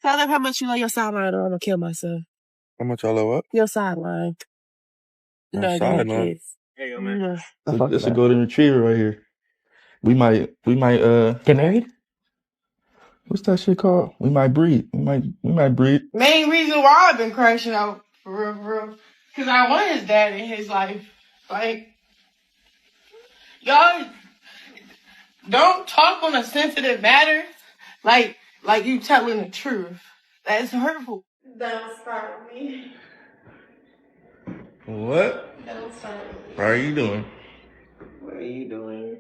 Tell them how much you love your sideline or I'm gonna kill myself. How much I love what? Your sideline. My sideline? There you go, man. It's a golden retriever right here. We might get married? What's that shit called? We might breed. We might breed. Main reason why I've been crashing out, for real. Because I want his dad in his life. Like, y'all don't talk on a sensitive matter like you telling the truth. That's hurtful. Don't start with me. What? Don't start with me. How are you doing? What are you doing?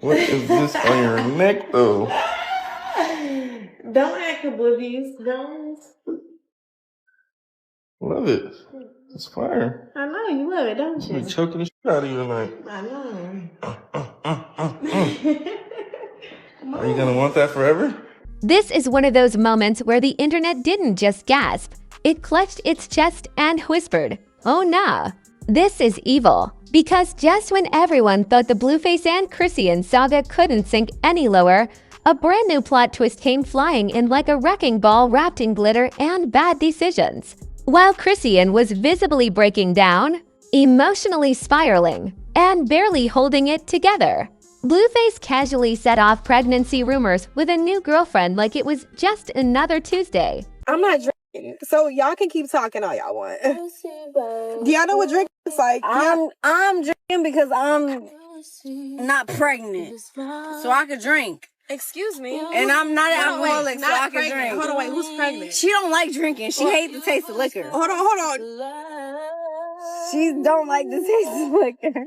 What is this on your neck, though? Don't act oblivious. Don't. Love it. It's fire. I know you love it, don't you? I'm choking the shit out of you tonight. I know. Are you gonna want that forever? This is one of those moments where the internet didn't just gasp. It clutched its chest and whispered, "Oh nah, this is evil." Because just when everyone thought the Blueface and Chrisean saga couldn't sink any lower, a brand new plot twist came flying in like a wrecking ball wrapped in glitter and bad decisions. While Chrisean was visibly breaking down, emotionally spiraling, and barely holding it together, Blueface casually set off pregnancy rumors with a new girlfriend like it was just another Tuesday. I'm not drinking, so y'all can keep talking all y'all want. Do y'all know what drinking is like? I'm drinking because I'm not pregnant, so I could drink. Excuse me. And I'm not an alcoholic, so I can drink. Hold on, wait, who's pregnant? She don't like drinking. She hates the taste of liquor. Hold on. She don't like the taste of liquor.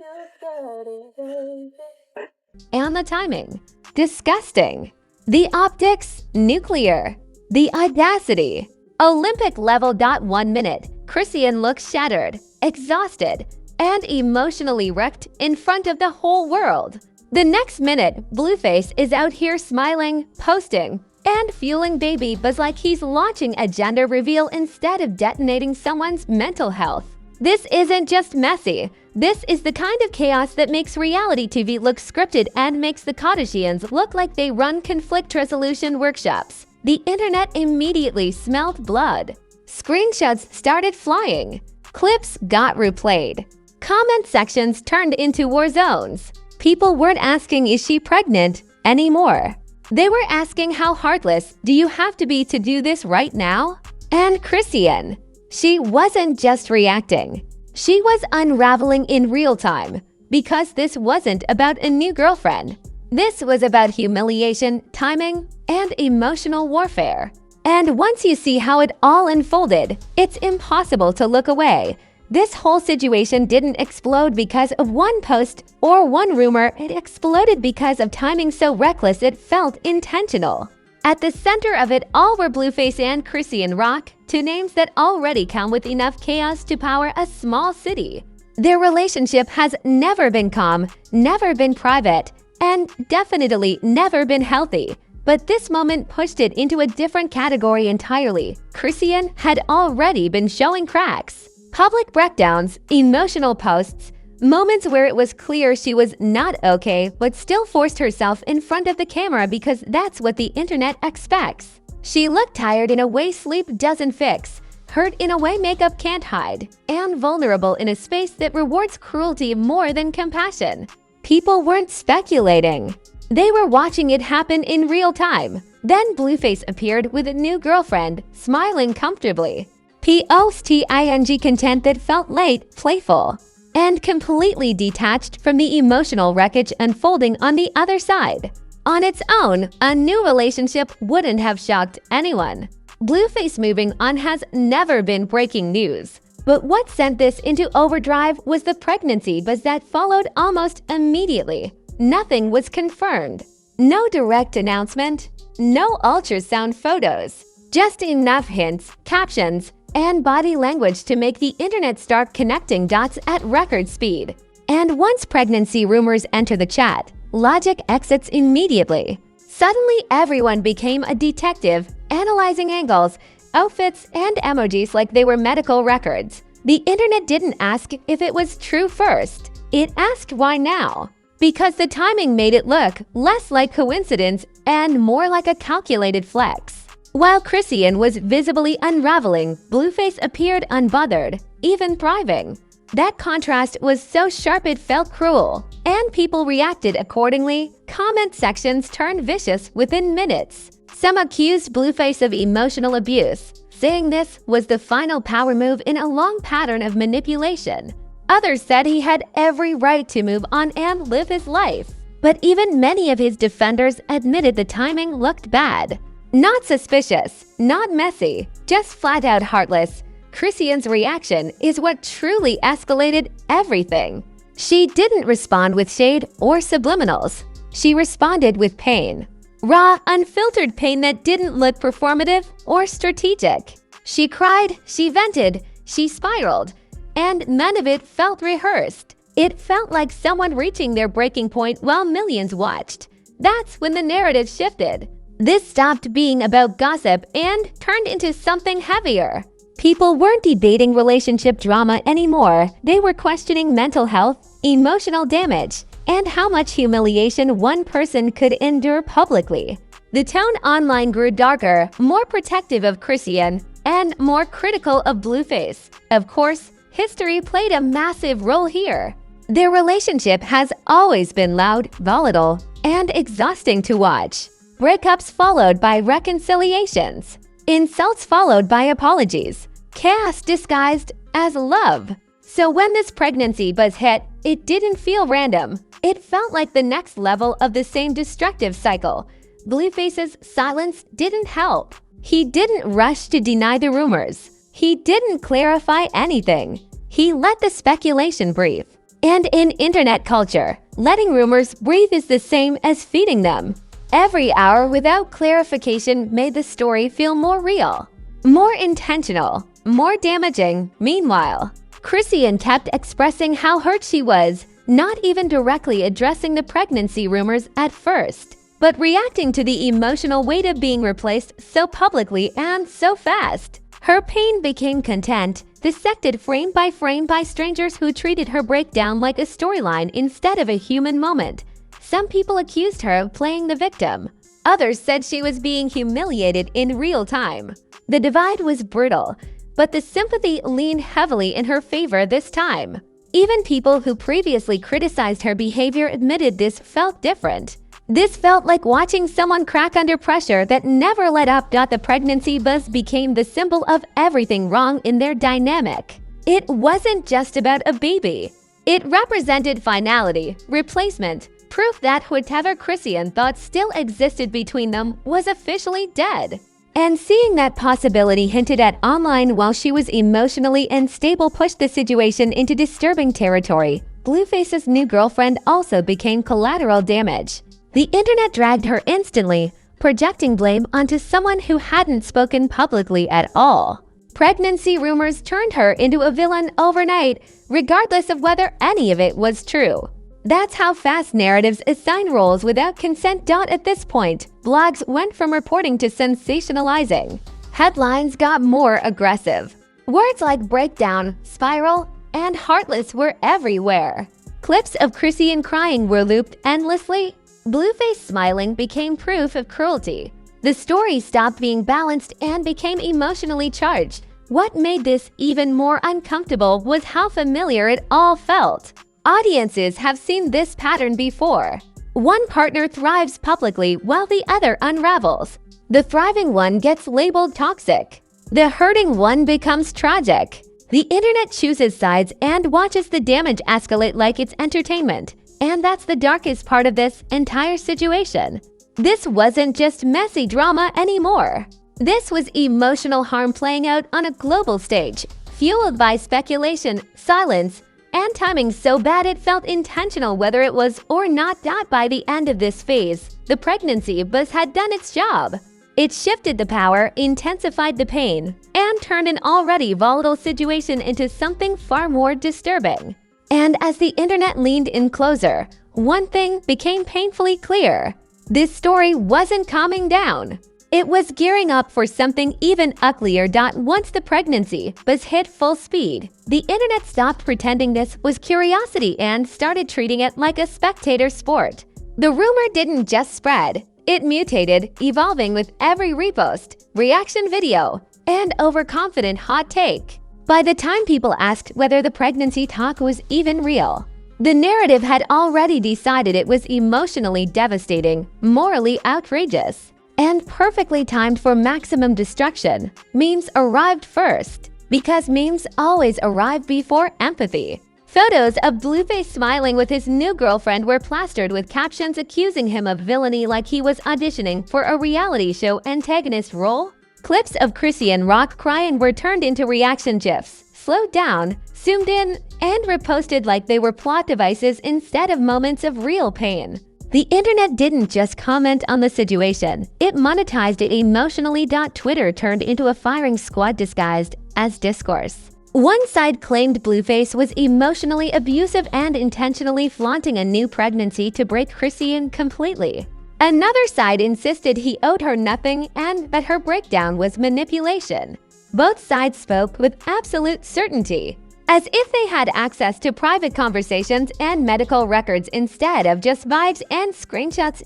And the timing, disgusting. The optics, nuclear. The audacity, Olympic level. 1 minute, Chrisean looks shattered, exhausted, and emotionally wrecked in front of the whole world. The next minute, Blueface is out here smiling, posting, and fueling baby buzz like he's launching a gender reveal instead of detonating someone's mental health. This isn't just messy. This is the kind of chaos that makes reality TV look scripted and makes the Kardashians look like they run conflict resolution workshops. The internet immediately smelled blood. Screenshots started flying. Clips got replayed. Comment sections turned into war zones. People weren't asking, "Is she pregnant?" anymore. They were asking, "How heartless do you have to be to do this right now?" And Chrisean, she wasn't just reacting. She was unraveling in real time, because this wasn't about a new girlfriend. This was about humiliation, timing, and emotional warfare. And once you see how it all unfolded, it's impossible to look away. This whole situation didn't explode because of one post or one rumor. It exploded because of timing so reckless it felt intentional. At the center of it all were Blueface and Chrisean Rock, two names that already come with enough chaos to power a small city. Their relationship has never been calm, never been private, and definitely never been healthy. But this moment pushed it into a different category entirely. Chrisean had already been showing cracks. Public breakdowns, emotional posts, moments where it was clear she was not okay but still forced herself in front of the camera because that's what the internet expects. She looked tired in a way sleep doesn't fix, hurt in a way makeup can't hide, and vulnerable in a space that rewards cruelty more than compassion. People weren't speculating. They were watching it happen in real time. Then Blueface appeared with a new girlfriend, smiling comfortably. Posting content that felt light, playful, and completely detached from the emotional wreckage unfolding on the other side. On its own, a new relationship wouldn't have shocked anyone. Blueface moving on has never been breaking news. But what sent this into overdrive was the pregnancy buzz that followed almost immediately. Nothing was confirmed. No direct announcement, no ultrasound photos, just enough hints, captions, and body language to make the internet start connecting dots at record speed. And once pregnancy rumors enter the chat, logic exits immediately. Suddenly, everyone became a detective, analyzing angles, outfits, and emojis like they were medical records. The internet didn't ask if it was true first. It asked why now. Because the timing made it look less like coincidence and more like a calculated flex. While Chrisean was visibly unraveling, Blueface appeared unbothered, even thriving. That contrast was so sharp it felt cruel, and people reacted accordingly. Comment sections turned vicious within minutes. Some accused Blueface of emotional abuse, saying this was the final power move in a long pattern of manipulation. Others said he had every right to move on and live his life. But even many of his defenders admitted the timing looked bad. Not suspicious, not messy, just flat-out heartless. Chrisean's reaction is what truly escalated everything. She didn't respond with shade or subliminals. She responded with pain. Raw, unfiltered pain that didn't look performative or strategic. She cried, she vented, she spiraled, and none of it felt rehearsed. It felt like someone reaching their breaking point while millions watched. That's when the narrative shifted. This stopped being about gossip and turned into something heavier. People weren't debating relationship drama anymore. They were questioning mental health, emotional damage, and how much humiliation one person could endure publicly. The tone online grew darker, more protective of Chrisean, and more critical of Blueface. Of course, history played a massive role here. Their relationship has always been loud, volatile, and exhausting to watch. Breakups followed by reconciliations. Insults followed by apologies. Chaos disguised as love. So when this pregnancy buzz hit, it didn't feel random. It felt like the next level of the same destructive cycle. Blueface's silence didn't help. He didn't rush to deny the rumors. He didn't clarify anything. He let the speculation breathe. And in internet culture, letting rumors breathe is the same as feeding them. Every hour without clarification made the story feel more real, more intentional, more damaging. Meanwhile, Chrisean kept expressing how hurt she was, not even directly addressing the pregnancy rumors at first, but reacting to the emotional weight of being replaced so publicly and so fast. Her pain became content, dissected frame by strangers who treated her breakdown like a storyline instead of a human moment. Some people accused her of playing the victim. Others said she was being humiliated in real time. The divide was brutal, but the sympathy leaned heavily in her favor this time. Even people who previously criticized her behavior admitted this felt different. This felt like watching someone crack under pressure that never let up. The pregnancy buzz became the symbol of everything wrong in their dynamic. It wasn't just about a baby. It represented finality, replacement, proof that whatever Chrisean thought still existed between them was officially dead. And seeing that possibility hinted at online while she was emotionally unstable pushed the situation into disturbing territory. Blueface's new girlfriend also became collateral damage. The internet dragged her instantly, projecting blame onto someone who hadn't spoken publicly at all. Pregnancy rumors turned her into a villain overnight, regardless of whether any of it was true. That's how fast narratives assign roles without consent. At this point, blogs went from reporting to sensationalizing. Headlines got more aggressive. Words like breakdown, spiral, and heartless were everywhere. Clips of Chrisean crying were looped endlessly. Blueface smiling became proof of cruelty. The story stopped being balanced and became emotionally charged. What made this even more uncomfortable was how familiar it all felt. Audiences have seen this pattern before. One partner thrives publicly while the other unravels. The thriving one gets labeled toxic. The hurting one becomes tragic. The internet chooses sides and watches the damage escalate like it's entertainment. And that's the darkest part of this entire situation. This wasn't just messy drama anymore. This was emotional harm playing out on a global stage, fueled by speculation, silence, and timing so bad it felt intentional whether it was or not. By the end of this phase, the pregnancy buzz had done its job. It shifted the power, intensified the pain, and turned an already volatile situation into something far more disturbing. And as the internet leaned in closer, one thing became painfully clear. This story wasn't calming down. It was gearing up for something even uglier. Once the pregnancy buzz hit full speed, the internet stopped pretending this was curiosity and started treating it like a spectator sport. The rumor didn't just spread, It mutated, evolving with every repost, reaction video, and overconfident hot take. By the time people asked whether the pregnancy talk was even real, the narrative had already decided it was emotionally devastating, morally outrageous, and perfectly timed for maximum destruction. Memes arrived first, because memes always arrive before empathy. Photos of Blueface smiling with his new girlfriend were plastered with captions accusing him of villainy like he was auditioning for a reality show antagonist role. Clips of Chrisean Rock crying were turned into reaction GIFs, slowed down, zoomed in, and reposted like they were plot devices instead of moments of real pain. The internet didn't just comment on the situation, it monetized it emotionally. Twitter turned into a firing squad disguised as discourse. One side claimed Blueface was emotionally abusive and intentionally flaunting a new pregnancy to break Chrisean completely. Another side insisted he owed her nothing and that her breakdown was manipulation. Both sides spoke with absolute certainty, as if they had access to private conversations and medical records instead of just vibes and screenshots.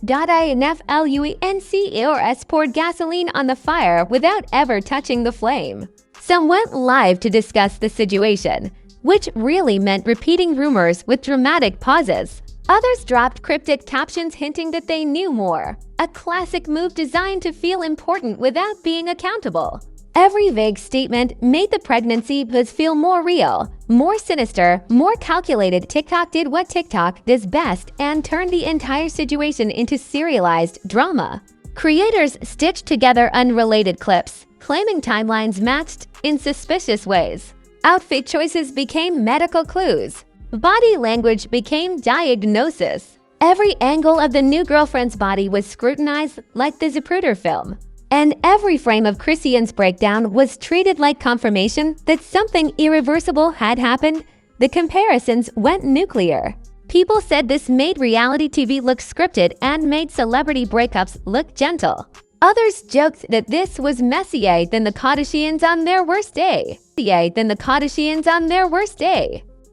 Influencers poured gasoline on the fire without ever touching the flame. Some went live to discuss the situation, which really meant repeating rumors with dramatic pauses. Others dropped cryptic captions hinting that they knew more, a classic move designed to feel important without being accountable. Every vague statement made the pregnancy buzz feel more real, more sinister, more calculated. TikTok did what TikTok does best and turned the entire situation into serialized drama. Creators stitched together unrelated clips, claiming timelines matched in suspicious ways. Outfit choices became medical clues. Body language became diagnosis. Every angle of the new girlfriend's body was scrutinized like the Zapruder film. And every frame of Chrisean's breakdown was treated like confirmation that something irreversible had happened. The comparisons went nuclear. People said this made reality TV look scripted and made celebrity breakups look gentle. Others joked that this was messier than the Kardashians on their worst day.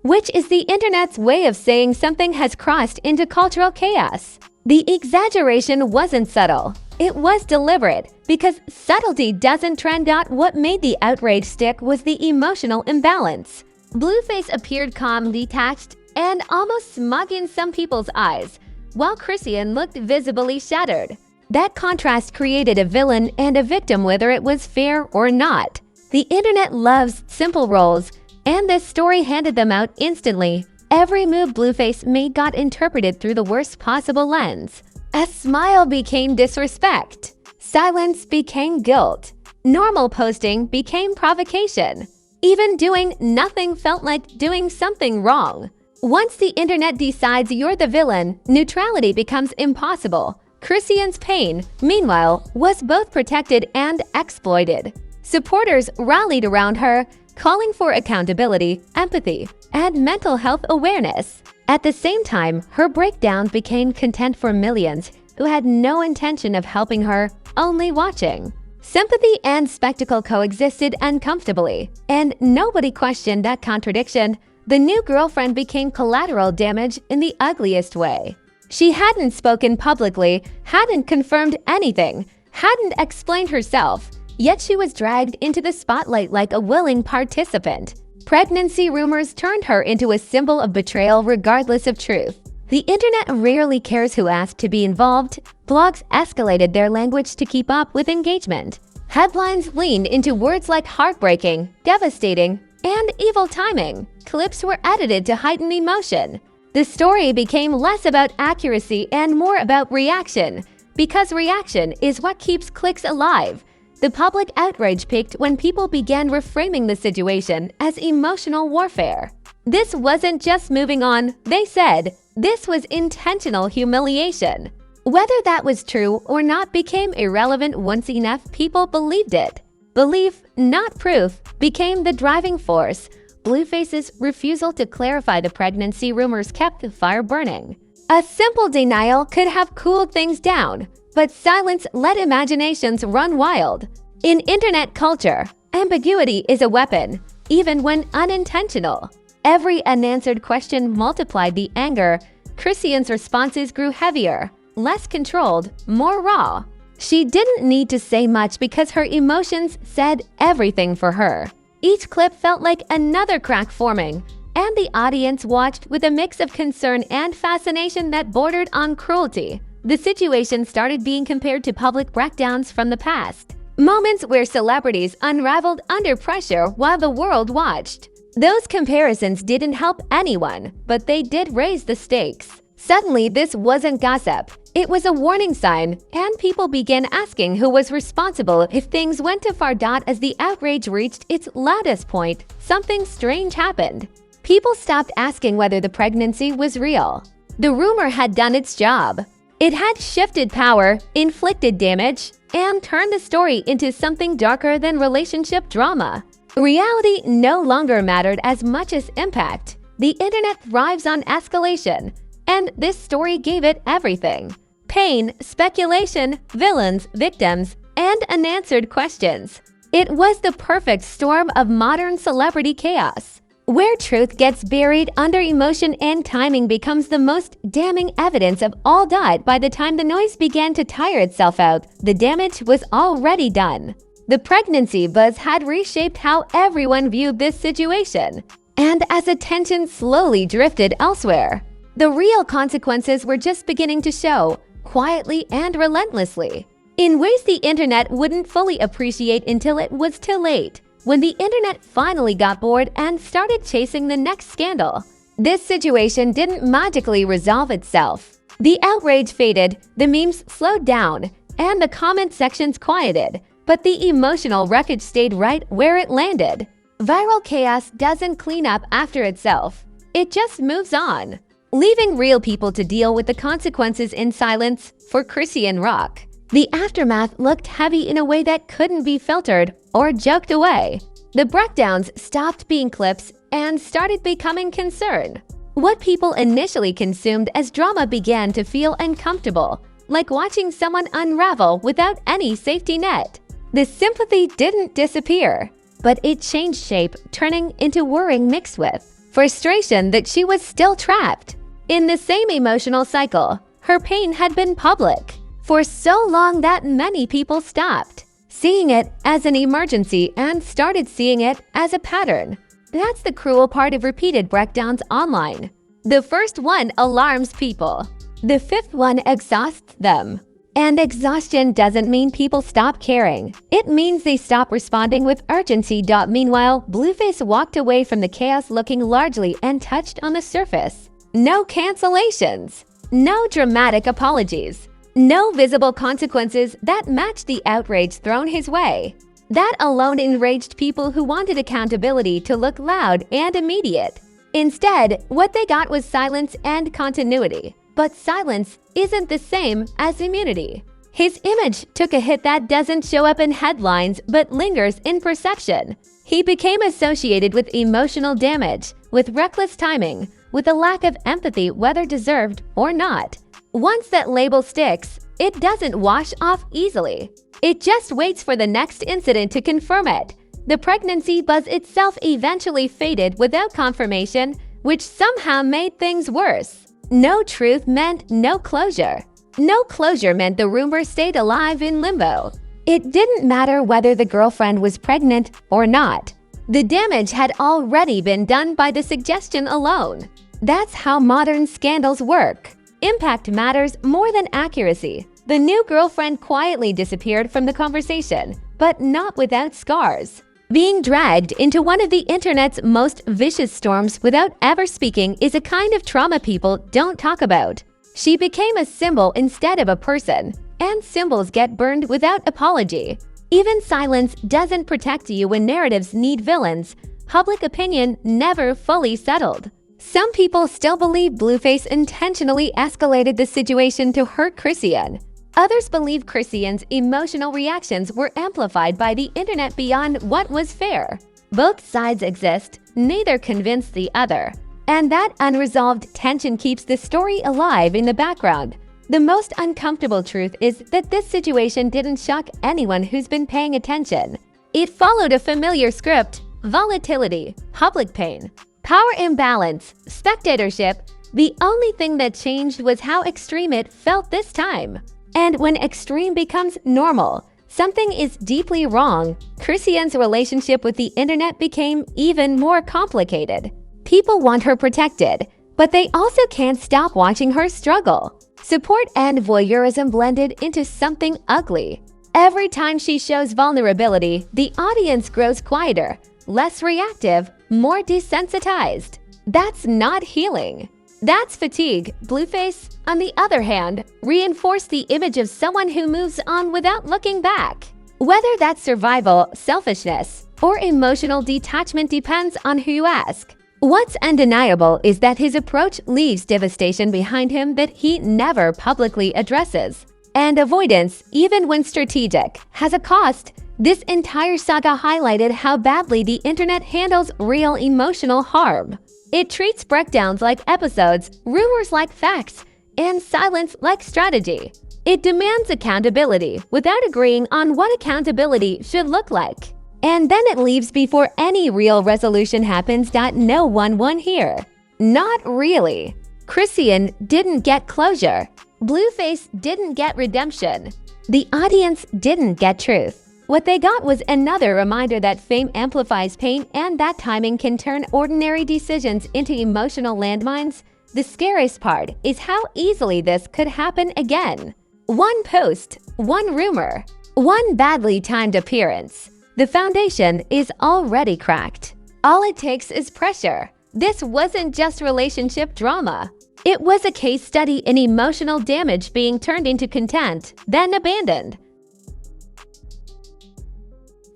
Which is the internet's way of saying something has crossed into cultural chaos. The exaggeration wasn't subtle. It was deliberate, because subtlety doesn't trend. What made the outrage stick was the emotional imbalance. Blueface appeared calm, detached, and almost smug in some people's eyes, while Chrisean looked visibly shattered. That contrast created a villain and a victim, whether it was fair or not. The internet loves simple roles, and this story handed them out instantly. Every move Blueface made got interpreted through the worst possible lens. A smile became disrespect. Silence became guilt. Normal posting became provocation. Even doing nothing felt like doing something wrong. Once the internet decides you're the villain, neutrality becomes impossible. Chrisean's pain, meanwhile, was both protected and exploited. Supporters rallied around her, calling for accountability, empathy, and mental health awareness. At the same time, her breakdown became content for millions who had no intention of helping her, only watching. Sympathy and spectacle coexisted uncomfortably, and nobody questioned that contradiction. The new girlfriend became collateral damage in the ugliest way. She hadn't spoken publicly, hadn't confirmed anything, hadn't explained herself, yet she was dragged into the spotlight like a willing participant. Pregnancy rumors turned her into a symbol of betrayal regardless of truth. The internet rarely cares who asked to be involved. Blogs escalated their language to keep up with engagement. Headlines leaned into words like heartbreaking, devastating, and evil timing. Clips were edited to heighten emotion. The story became less about accuracy and more about reaction, because reaction is what keeps clicks alive. The public outrage peaked when people began reframing the situation as emotional warfare. This wasn't just moving on, they said. This was intentional humiliation. Whether that was true or not became irrelevant once enough people believed it. Belief, not proof, became the driving force. Blueface's refusal to clarify the pregnancy rumors kept the fire burning. A simple denial could have cooled things down, but silence let imaginations run wild. In internet culture, ambiguity is a weapon, even when unintentional. Every unanswered question multiplied the anger. Chrisean's responses grew heavier. less controlled, more raw. She didn't need to say much because her emotions said everything for her. Each clip felt like another crack forming, and the audience watched with a mix of concern and fascination that bordered on cruelty. The situation started being compared to public breakdowns from the past, moments where celebrities unraveled under pressure while the world watched. Those comparisons didn't help anyone, but they did raise the stakes. Suddenly, this wasn't gossip. It was a warning sign, and people began asking who was responsible if things went too far. As the outrage reached its loudest point, something strange happened. People stopped asking whether the pregnancy was real. The rumor had done its job. It had shifted power, inflicted damage, and turned the story into something darker than relationship drama. Reality no longer mattered as much as impact. The internet thrives on escalation, and this story gave it everything: pain, speculation, villains, victims, and unanswered questions. It was the perfect storm of modern celebrity chaos, where truth gets buried under emotion and timing becomes the most damning evidence of all. By the time the noise began to tire itself out, the damage was already done. The pregnancy buzz had reshaped how everyone viewed this situation, and as attention slowly drifted elsewhere, the real consequences were just beginning to show, quietly and relentlessly, in ways the internet wouldn't fully appreciate until it was too late. When the internet finally got bored and started chasing the next scandal, this situation didn't magically resolve itself. The outrage faded, the memes slowed down, and the comment sections quieted, but the emotional wreckage stayed right where it landed. Viral chaos doesn't clean up after itself. It just moves on, leaving real people to deal with the consequences in silence. For Chrisean Rock, the aftermath looked heavy in a way that couldn't be filtered or joked away. The breakdowns stopped being clips and started becoming concern. What people initially consumed as drama began to feel uncomfortable, like watching someone unravel without any safety net. The sympathy didn't disappear, but it changed shape, turning into worrying mixed with frustration that she was still trapped in the same emotional cycle. Her pain had been public for so long that many people stopped seeing it as an emergency and started seeing it as a pattern. That's the cruel part of repeated breakdowns online. The first one alarms people. The fifth one exhausts them. And exhaustion doesn't mean people stop caring. It means they stop responding with urgency. Meanwhile, Blueface walked away from the chaos looking largely untouched on the surface. No cancellations. No dramatic apologies. No visible consequences that matched the outrage thrown his way. That alone enraged people who wanted accountability to look loud and immediate. Instead, what they got was silence and continuity. But silence isn't the same as immunity. His image took a hit that doesn't show up in headlines but lingers in perception. He became associated with emotional damage, with reckless timing, with a lack of empathy, whether deserved or not. Once that label sticks, it doesn't wash off easily. It just waits for the next incident to confirm it. The pregnancy buzz itself eventually faded without confirmation, which somehow made things worse. No truth meant no closure. No closure meant the rumor stayed alive in limbo. It didn't matter whether the girlfriend was pregnant or not. The damage had already been done by the suggestion alone. That's how modern scandals work. Impact matters more than accuracy. The new girlfriend quietly disappeared from the conversation, but not without scars. Being dragged into one of the internet's most vicious storms without ever speaking is a kind of trauma people don't talk about. She became a symbol instead of a person, and symbols get burned without apology. Even silence doesn't protect you when narratives need villains. Public opinion never fully settled. Some people still believe Blueface intentionally escalated the situation to hurt Chrisean. Others believe Chrisean's emotional reactions were amplified by the internet beyond what was fair. Both sides exist, neither convinced the other. And that unresolved tension keeps the story alive in the background. The most uncomfortable truth is that this situation didn't shock anyone who's been paying attention. It followed a familiar script: volatility, public pain, power imbalance, spectatorship, The only thing that changed was how extreme it felt this time. And when extreme becomes normal, something is deeply wrong. Chrisean's relationship with the internet became even more complicated. People want her protected, but they also can't stop watching her struggle. Support and voyeurism blended into something ugly. Every time she shows vulnerability, the audience grows quieter, less reactive, more desensitized. That's not healing. That's fatigue. Blueface, on the other hand, reinforced the image of someone who moves on without looking back. Whether that's survival, selfishness, or emotional detachment depends on who you ask. What's undeniable is that his approach leaves devastation behind him that he never publicly addresses. And avoidance, even when strategic, has a cost. This entire saga highlighted how badly the internet handles real emotional harm. It treats breakdowns like episodes, rumors like facts, and silence like strategy. It demands accountability without agreeing on what accountability should look like. And then it leaves before any real resolution happens. No one won here. Not really. Chrisean didn't get closure. Blueface didn't get redemption. The audience didn't get truth. What they got was another reminder that fame amplifies pain and that timing can turn ordinary decisions into emotional landmines. The scariest part is how easily this could happen again. One post, one rumor, one badly timed appearance. The foundation is already cracked. All it takes is pressure. This wasn't just relationship drama. It was a case study in emotional damage being turned into content, then abandoned.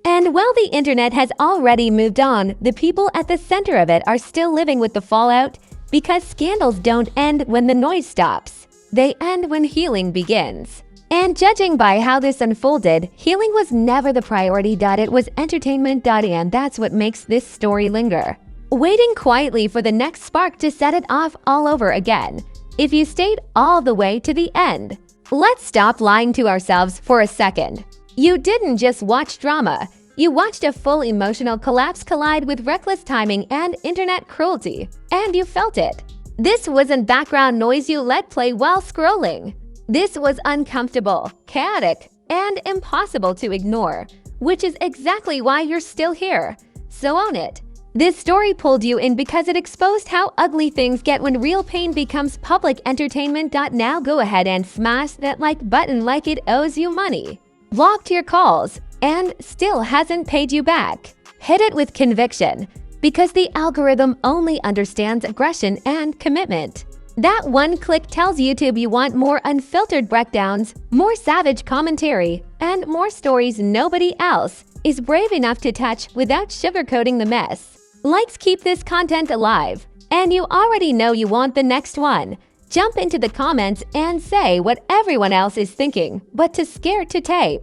And while the internet has already moved on, the people at the center of it are still living with the fallout because scandals don't end when the noise stops. They end when healing begins. And judging by how this unfolded, healing was never the priority. It was entertainment. And that's what makes this story linger. Waiting quietly for the next spark to set it off all over again. If you stayed all the way to the end. Let's stop lying to ourselves for a second. You didn't just watch drama. You watched a full emotional collapse collide with reckless timing and internet cruelty. And you felt it. This wasn't background noise you let play while scrolling. This was uncomfortable, chaotic, and impossible to ignore, which is exactly why you're still here. So own it. This story pulled you in because it exposed how ugly things get when real pain becomes public entertainment. Now go ahead and smash that like button like it owes you money. Blocked your calls and still hasn't paid you back. Hit it with conviction because the algorithm only understands aggression and commitment. That one click tells YouTube you want more unfiltered breakdowns, more savage commentary, and more stories nobody else is brave enough to touch without sugarcoating the mess. Likes keep this content alive, and you already know you want the next one. Jump into the comments and say what everyone else is thinking, but too scared to tape.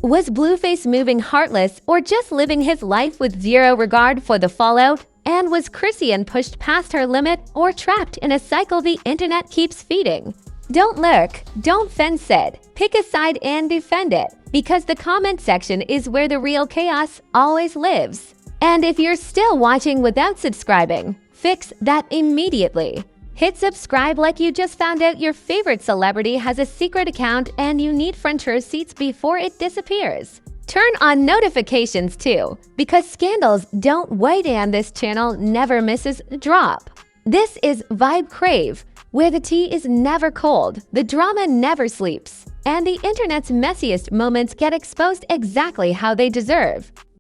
Was Blueface moving heartless or just living his life with zero regard for the fallout? And was Chrisean pushed past her limit or trapped in a cycle the internet keeps feeding? Don't lurk, don't fence it. Pick a side and defend it, because the comment section is where the real chaos always lives. And if you're still watching without subscribing, fix that immediately. Hit subscribe like you just found out your favorite celebrity has a secret account and you need front row seats before it disappears. Turn on notifications too, because scandals don't wait and this channel never misses a drop. This is Vibe Crave, where the tea is never cold, the drama never sleeps, and the internet's messiest moments get exposed exactly how they deserve.